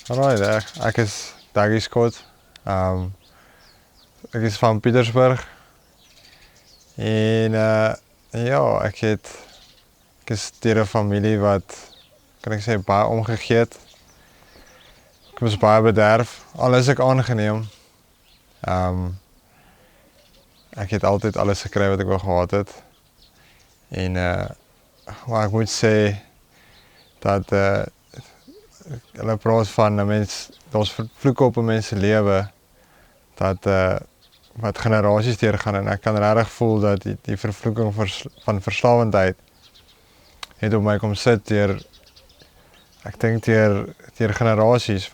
Alright, ek is Dougie Scott. Ek is van Pietersburg. En ja, ek is deur 'n familie wat, kan ek sê, baie omgegee het. Ek was baie bederf, al is ek aangeneem. Ek het altyd alles gekry wat ek wou gehad het. En maar ek moet sê dat hulle praat van 'n mens, daar's vloeke op 'n mens se lewe dat wat generasies deurgaan, en ek kan regtig voel dat die vervloeking van verslawendheid het op my kom sit deur, ek dink deur generasies.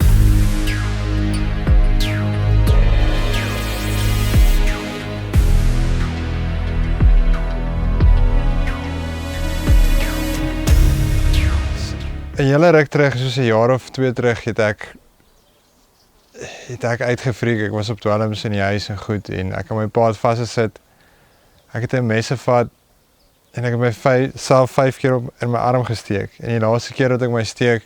'n hele ruk terug, soos 'n jaar of 2 terug, het ek uitgefreak. Ek was op dwelms in die huis en goed, en ek het my pa vasgesit. Ek het 'n mes gevat en ek het myself 5 keer in my arm gesteek. En die laaste keer dat ek my steek,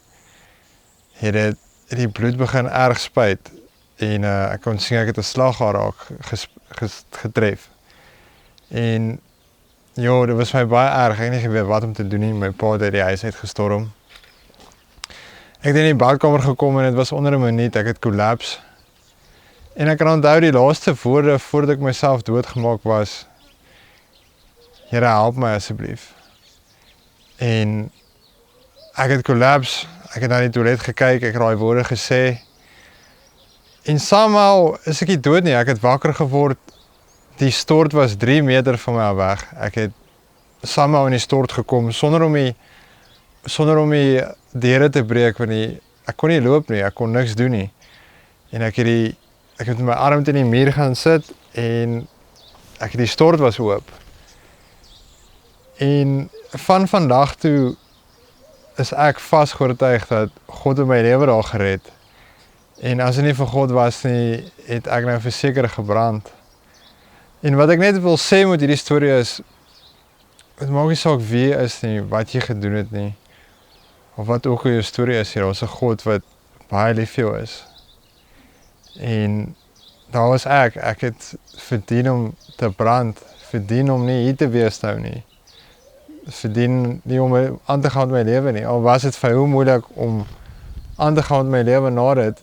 het die bloed begin erg spuit. En ek kon sien ek het 'n slagader getref. En ja, dit was my baie erg. Ek het nie geweet wat om te doen nie. My pa het uit die huis uitgestorm. Ek het in die badkamer gekom en dit was onder 'n minuut, ek het collapse. En ek kan onthou die laaste woorde voordat ek myself doodgemaak was: Here, help my asseblief. En ek het collapse, ek het na die toilet gekyk, ek het daai woorde gesê. En somehow is ek nie dood nie, ek het wakker geword. Die stort was 3 meter van my af weg. Ek het somehow in die stort gekom sonder om die deure te breek, want ek kon nie loop nie, ek kon niks doen nie. En ek het met my arm teen die muur gaan sit en die stort was oop. En van vandag toe is ek vasgeoortuig dat God het my lewe daar gered. En as dit nie vir God was nie, het ek nou verseker gebrand. En wat ek net wil sê met hierdie storie is, het maak nie saak wie jy is nie, wat jy gedoen het nie, of wat ook al jou storie is hier, daar is 'n God wat baie lief vir jou is. En daar was ek het verdien om te brand, verdien om nie hier te wees nou nie, verdien nie om aan te gaan met my lewe nie, al was dit vir hoe moeilik om aan te gaan met my lewe na dit,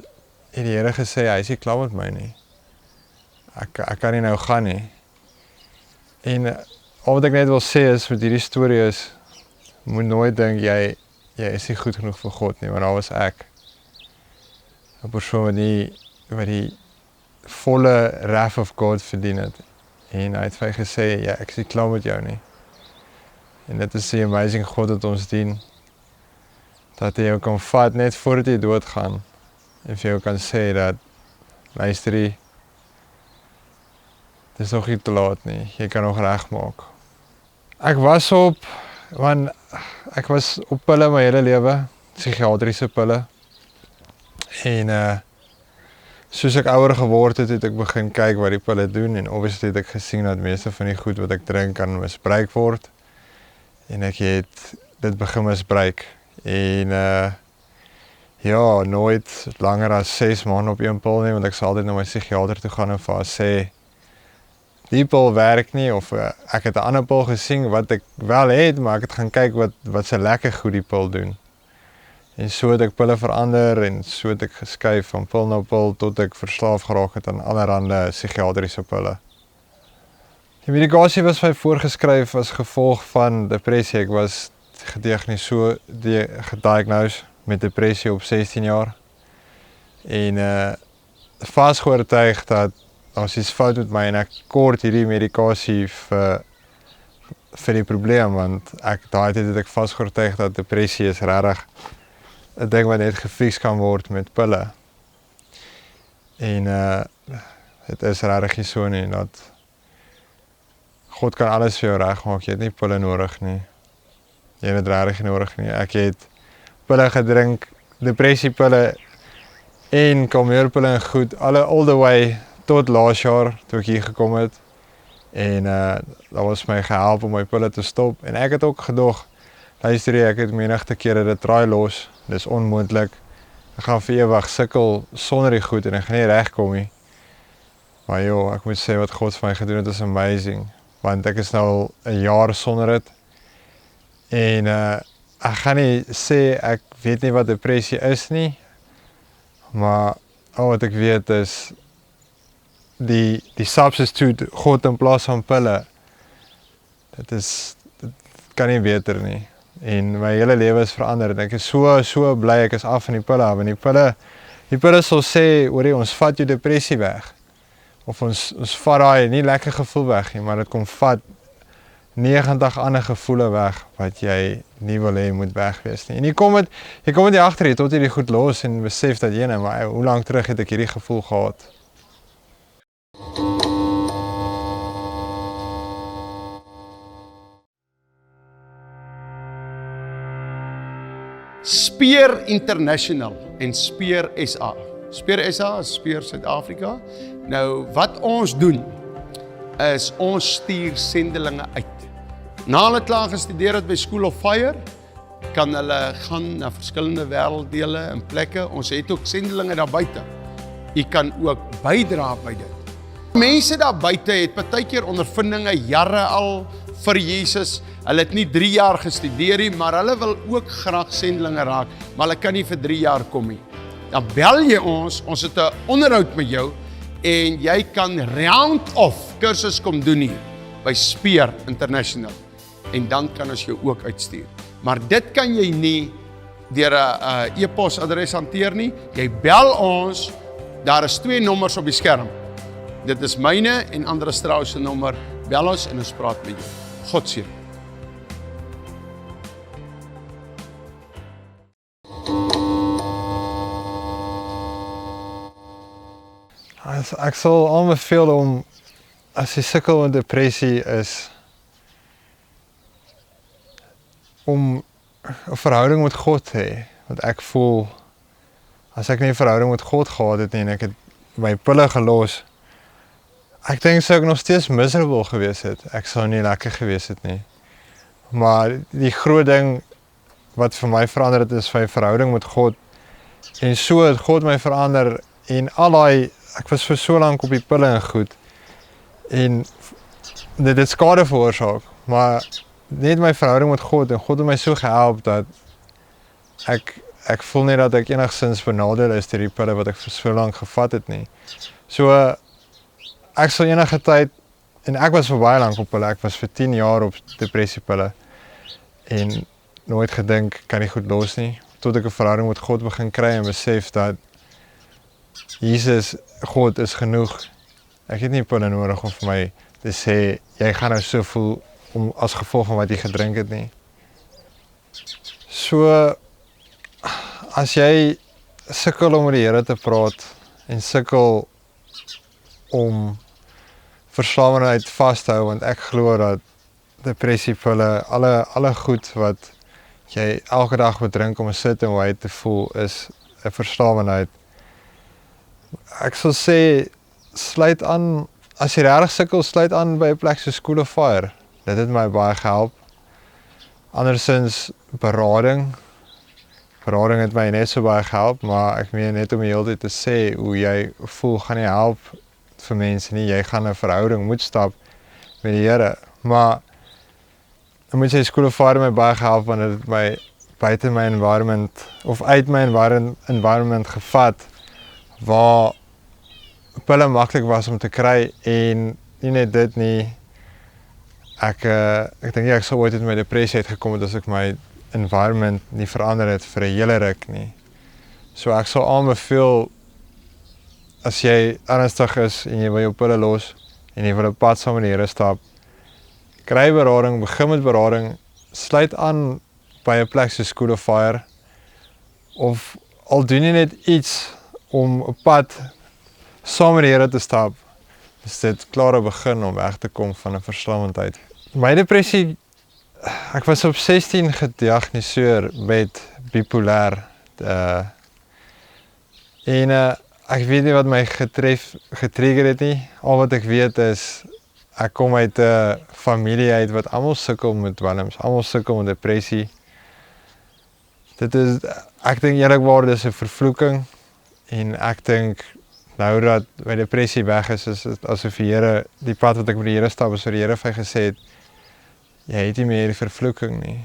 het die Here gesê, hy is nie klaar met my nie. Ek kan nie nou gaan nie. En al wat ek net wil sê is, met hierdie storie is, moet nooit dink jy is nie goed genoeg vir God nie, want daar was ek. 'n persoon wat die volle wrath of God verdien het. En hy het vir my gesê, ja, ek is nie klaar met jou nie. En dit is die amazing God wat ons dien, dat hy jou kan vat net voordat jy doodgaan, en vir jou kan sê dat, luister jy, dit is nog nie te laat nie, jy kan nog regmaak. Ek was op pille my hele lewe, psigiatriese pille. En soos ek ouer geword het, het ek begin kyk wat die pille doen, en obviously het ek gesien dat meeste van die goed wat ek drink kan misbruik word. En ek het dit begin misbruik. En ja, nooit langer as 6 maande op een pil nie, want ek sal altyd na my psigiater toe gaan en vir haar sê, die pil werk nie, of ek het 'n ander pil gesien wat ek wel het, maar ek het gaan kyk wat se lekker goed die pil doen. En so het ek pille verander, en so het ek geskuif van pil na pil, tot ek verslaaf geraak het aan allerhande psigiatriese pille. Die medikasie was vir my voorgeskryf as gevolg van depressie. Ek was gediagnoseer met depressie op 16 jaar. En vasgeoortuig dat daar iets fout met my, en ek kort hierdie medikasie vir die probleem, want daai tyd het ek vasgeoortuig dat depressie is regtig 'n ding wat net gefiks kan word met pille. En dit is regtig nie so nie, dat God kan alles vir jou regmaak, jy het nie pille nodig nie. Jy het regtig nie nodig nie. Ek het pille gedrink, depressiepille en kalmeerpille en goed, all the way tot laas jaar, toe ek hier gekom het. En dat was my gehelp om my pille te stop. En ek het ook gedog, luister jy, ek het menigte kere dit draai los, dis onmoontlik. ek gaan vir ewig sukkel sonder die goed en ek gaan nie regkom nie. Maar joh, ek moet sê wat God vir my gedoen het is amazing, want ek is nou al 'n jaar sonder dit. En ek gaan nie sê ek weet nie wat depressie is nie, maar al wat ek weet is die substitute God in plaas van pille. Dit kan nie beter nie. En my hele lewe is verander en ek is so bly ek is af van die pille af. En die pille sal sê, hoorie, ons vat jou depressie weg. Of ons vat daai nie lekker gevoel weg nie, maar dit kom vat 90 ander gevoele weg wat jy nie wil hê moet weg wees nie. En jy kom dit nie agter jy tot jy dit goed los en besef dat jy maar hoe lank terug het ek hierdie gevoel gehad? Speer International en Speer SA. Speer SA is Speer Suid-Afrika. Nou, wat ons doen, is ons stuur sendelinge uit. Na hulle klaar gestudeer het by School of Fire, kan hulle gaan na verskillende wêrelddele en plekke. Ons het ook sendelinge daar buite. Jy kan ook bydra by dit. Mense daar buite het partykeer ondervindinge jare al vir Jesus. Hulle het nie 3 jaar gestudeer nie, maar hulle wil ook graag sendelinge raak, maar hulle kan nie vir 3 jaar kom nie. Dan bel jy ons het 'n onderhoud met jou en jy kan round-off kursus kom doen hier by Speer International. En dan kan ons jou ook uitstuur. Maar dit kan jy nie deur 'n e-posadres hanteer nie. Jy bel ons, daar is 2 nommers op die skerm. Dit is myne en Andre Strauss se nommer. Bel ons en ons praat met jou. God seën. Ek sal aanbeveel om, as jy sukkel met depressie is, om 'n verhouding met God te hê. Want ek voel, as ek nie 'n verhouding met God gehad het nie en ek het my pille gelos, ek dink sou ek nog steeds miserable gewees het. Ek sou nie lekker gewees het nie. Maar die groot ding wat vir my verander het, is my verhouding met God. En so het God my verander en ek was vir so lank op die pille en goed. En dit het skade veroorsaak, maar net my verhouding met God en God het my so gehelp dat ek voel nie dat ek enigsins benadeel is deur die pille wat ek vir so lank gevat het nie. So ek sal enige tyd, en ek was vir baie lank op pille, ek was vir 10 jaar op depressiepille en nooit gedink kan nie goed los nie, tot ek 'n verhouding met God begin kry en besef dat Jesus, God is genoeg. Ek het nie pille nodig om vir my te sê, jy gaan nou so voel as gevolg van wat jy gedrink het nie. So, as jy sukkel om met die Here te praat en sukkel om verslawendheid vas te hou, want ek glo dat depressiepille, alle goed wat jy elke dag moet drink om 'n certain way te voel, is 'n verslawendheid. Ek sal sê, sluit aan, as jy regtig sukkel, sluit aan by 'n plek so School of Fire. Dit het my baie gehelp. Andersins berading. Berading het my net so baie gehelp, maar ek meen net om die hele tyd te sê hoe jy voel gaan nie help vir mense nie. Jy gaan 'n verhouding moet stap met die Here. Maar ek moet sê School of Fire my baie gehelp, want dit het my buite my environment of uit my environment gevat waar pille maklik was om te kry en nie net dit nie. Ek dink nie ek sou ooit met my depressie uitgekom het as ek my environment nie verander het vir 'n hele ruk nie. So ek sal aanbeveel, as jy ernstig is en jy wil jou pille los en jy wil 'n pad saam met die Here stap, kry berading, begin met berading, sluit aan by 'n plek so School of Fire, of al doen jy net iets om 'n pad saam met die Here te stap, is dit klare begin om weg te kom van 'n verslawendheid. My depressie, ek was op 16 gediagnoseer met bipolêr. Ek weet nie wat my getrigger het nie. Al wat ek weet is, ek kom uit 'n familie uit wat almal sukkel met dwelms, almal sukkel met depressie. ek dink eerlikwaar dis 'n vervloeking en ek dink nou dat my depressie weg is dit asof die Here, die pad wat ek met die Here stap, is wat die Here vir my gesê het, jy het nie meer die vervloeking nie.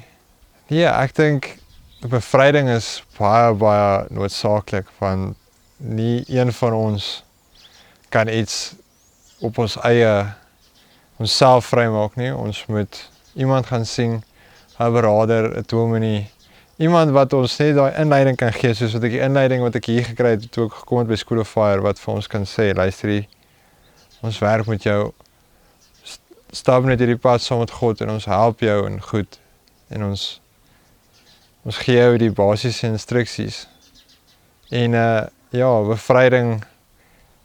Nee, ek dink bevryding is baie noodsaaklik, want nie een van ons kan iets op ons eie onsself vrymaak nie. Ons moet iemand gaan sien, 'n beraader, 'n dominee, iemand wat ons net daai inleiding kan gee, soos wat ek die inleiding wat ek hier gekry het toe ek gekom het by School of Fire, wat vir ons kan sê, luister hier, ons werk met jou, stap net hierdie pad saam met God en ons help jou en goed en ons gee jou die basiese instruksies. En ja, bevryding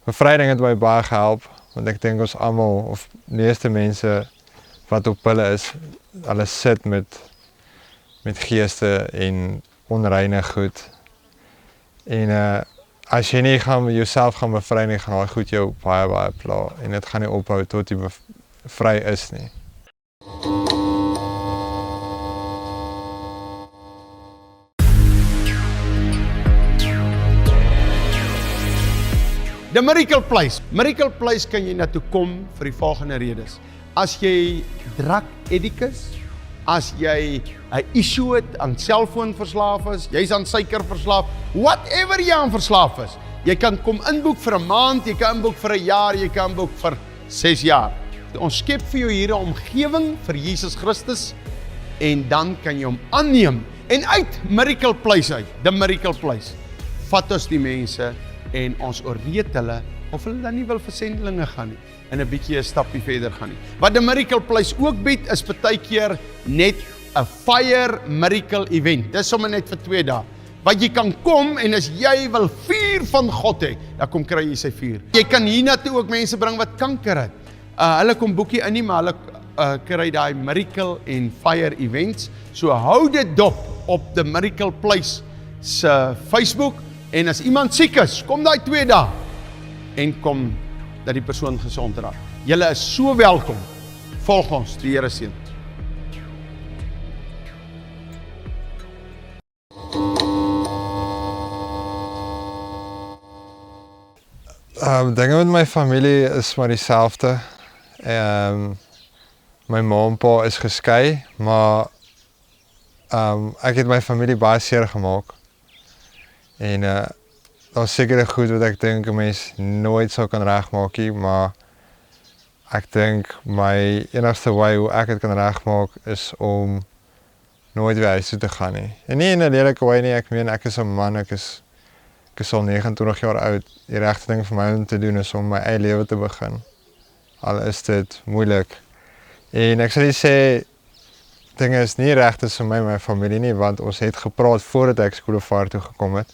het my baie gehelp, want ek dink ons almal, of meeste mense wat op pille is, hulle sit met geeste en onreine goed. En as jy nie jouself gaan bevry nie, gaan daai goed jou baie pla, en dit gaan nie ophou tot jy vry is nie. The Miracle Place. Miracle Place kan jy na toe kom vir die volgende redes. As jy drug addict is, as jy 'n issue het aan selfoon verslaaf is, jy's aan suiker verslaaf, whatever jy aan verslaaf is, jy kan kom inboek vir 'n maand, jy kan inboek vir 'n jaar, jy kan inboek vir 6 jaar. Ons skep vir jou hier 'n omgewing vir Jesus Christus en dan kan jy hom aanneem en uit Miracle Place uit, the Miracle Place, vat ons die mense en ons oorweet hulle of hulle dan nie wil vir sendelinge gaan nie en 'n bietjie 'n stappie verder gaan nie. Wat die Miracle Place ook bied is partykeer net 'n fire miracle event. Dis sommer net vir 2 dae. Wat jy kan kom en as jy wil vuur van God hê, dan kom kry jy sy vuur. Jy kan hiernatoe ook mense bring wat kanker het. Hulle kom boekie in nie, maar hulle kry daai miracle en fire events. So hou dit dop op the Miracle Place se Facebook. En as iemand siek is, kom daai 2 dae en kom dat die persoon gesond raak. Julle is so welkom. Volg ons, die Here seën. Dinge met my familie is maar dieselfde. My ma en pa is geskei, maar ek het my familie baie seer gemaak. En daar's sekere goed wat ek dink 'n mens nooit sou kan regmaak nie, maar ek dink my enigste way hoe ek dit kan regmaak is om nooit weer huis toe te gaan nie. En nie in 'n lelike way nie, ek meen ek is 'n man, ek is al 29 jaar oud. Die regte ding vir my om te doen is om my eie lewe te begin. Al is dit moeilik. En ek sal nie sê dinge is nie reg tussen my en my familie nie, want ons het gepraat voordat ek School of Fire toe gekom het.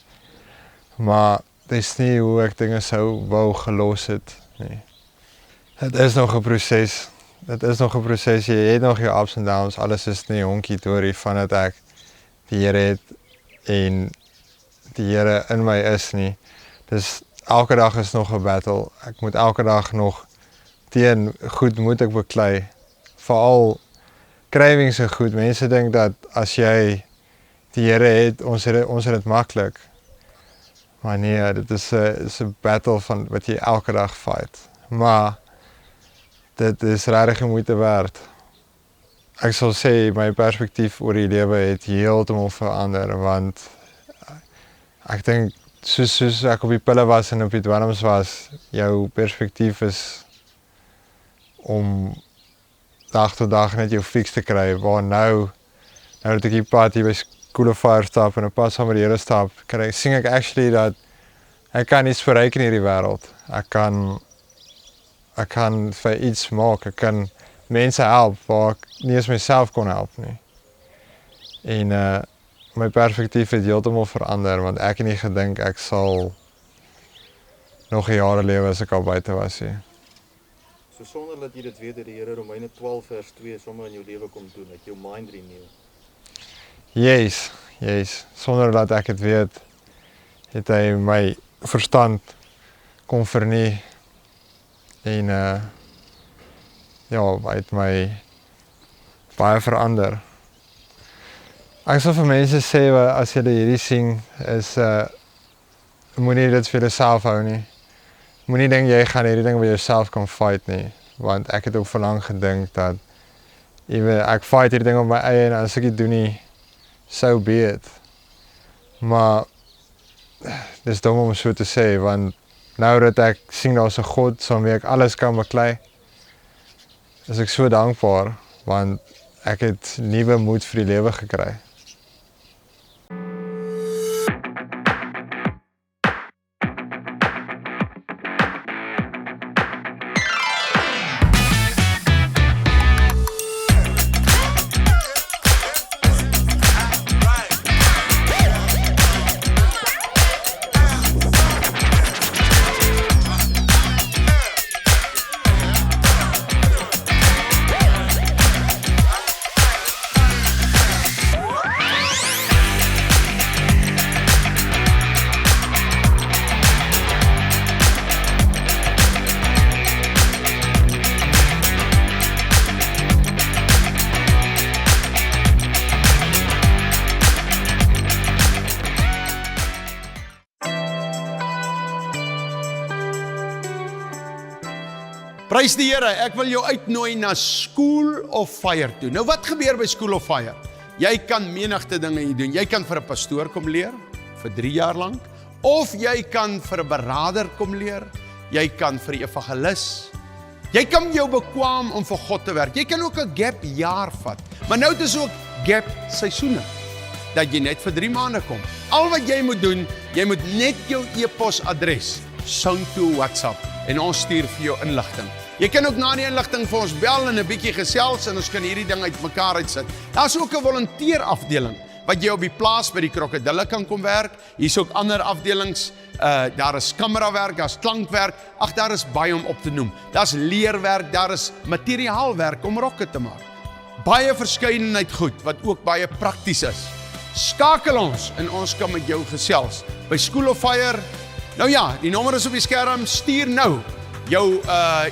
Maar dit is nie hoe ek dinge sou wou gelos het nie. Het is nog 'n proses. Jy het nog jou ups en downs. Alles is nie honkie-dorie vandat ek die Here het en die Here in my is nie. Dus elke dag is nog 'n battle. Ek moet elke dag nog teen goed moet ek beklei. Veral cravings is goed. Mense dink dat as jy die Here het, ons het dit maklik. Maar nee, dit is 'n battle van wat jy elke dag fight. Maar dit is regtig die moeite werd. Ek sal sê my perspektief oor die lewe het heeltemal verander, want ek dink soos ek op die pille was en op die dwelms was, jou perspektief is om dag tot dag net jou fix te kry, waar nou dat ek die pad hier by School of Fire stap en 'n pad saam met die Here stap, sien ek actually dat ek kan iets bereik in hierdie wêreld. Ek kan vir iets maak, ek kan mense help waar ek nie eens myself kon help nie. En my perspektief het heeltemal verander, want ek het nie gedink ek sal nog 'n jare lewe as ek al buite was nie. So sonder dat jy dit weet, dat die Here Romeine 12 vers 2 sommer in jou lewe kom doen, dat jou mind renew. Yes. Sonder dat ek dit weet, het hy my verstand kom vernieuw. En ja, hy het my baie verander. Ek sal vir mense sê, as julle hierdie sien, is moenie dit vir jouself hou nie. Moenie dink jy gaan hierdie ding by jouself kan fight nie, want ek het ook vir lank gedink dat ek fight hierdie ding op my eie en as ek dit doen nie, so be it. Maar dis dom om so te sê, want nou dat ek sien daar's 'n God saam wie ek alles kan beklei, is ek so dankbaar, want ek het nuwe moed vir die lewe gekry. Prys die Here, ek wil jou uitnooi na School of Fire toe. Nou wat gebeur by School of Fire? Jy kan menigte dinge hier doen. Jy kan vir 'n pastoor kom leer, vir 3 jaar lank. Of jy kan vir 'n beraader kom leer. Jy kan vir 'n evangelis. Jy kan jou bekwam om vir God te werk. Jy kan ook 'n gap jaar vat. Maar nou het ons ook gap seisoene. Dat jy net vir 3 maande kom. Al wat jy moet doen, jy moet net jou e-posadres sound toe WhatsApp en ons stuur vir jou inligting. Jy kan ook na die inligting vir ons bel en 'n bietjie gesels en ons kan hierdie ding uitmekaar uitsit. Daar's ook 'n volunteerafdeling wat jy op die plaas by die krokodille kan kom werk. Hier's ook ander afdelings. Daar is kamerawerk, daar's klankwerk. Ag, daar is baie om op te noem. Daar's leerwerk, daar is materiaalwerk om rokke te maak. Baie verskeidenheid goed wat ook baie prakties is. Skakel ons en ons kan met jou gesels by School of Fire. Nou ja, die nommer is op die skerm. Stuur nou jou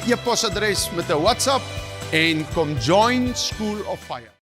e-posadres met 'n WhatsApp en kom join School of Fire.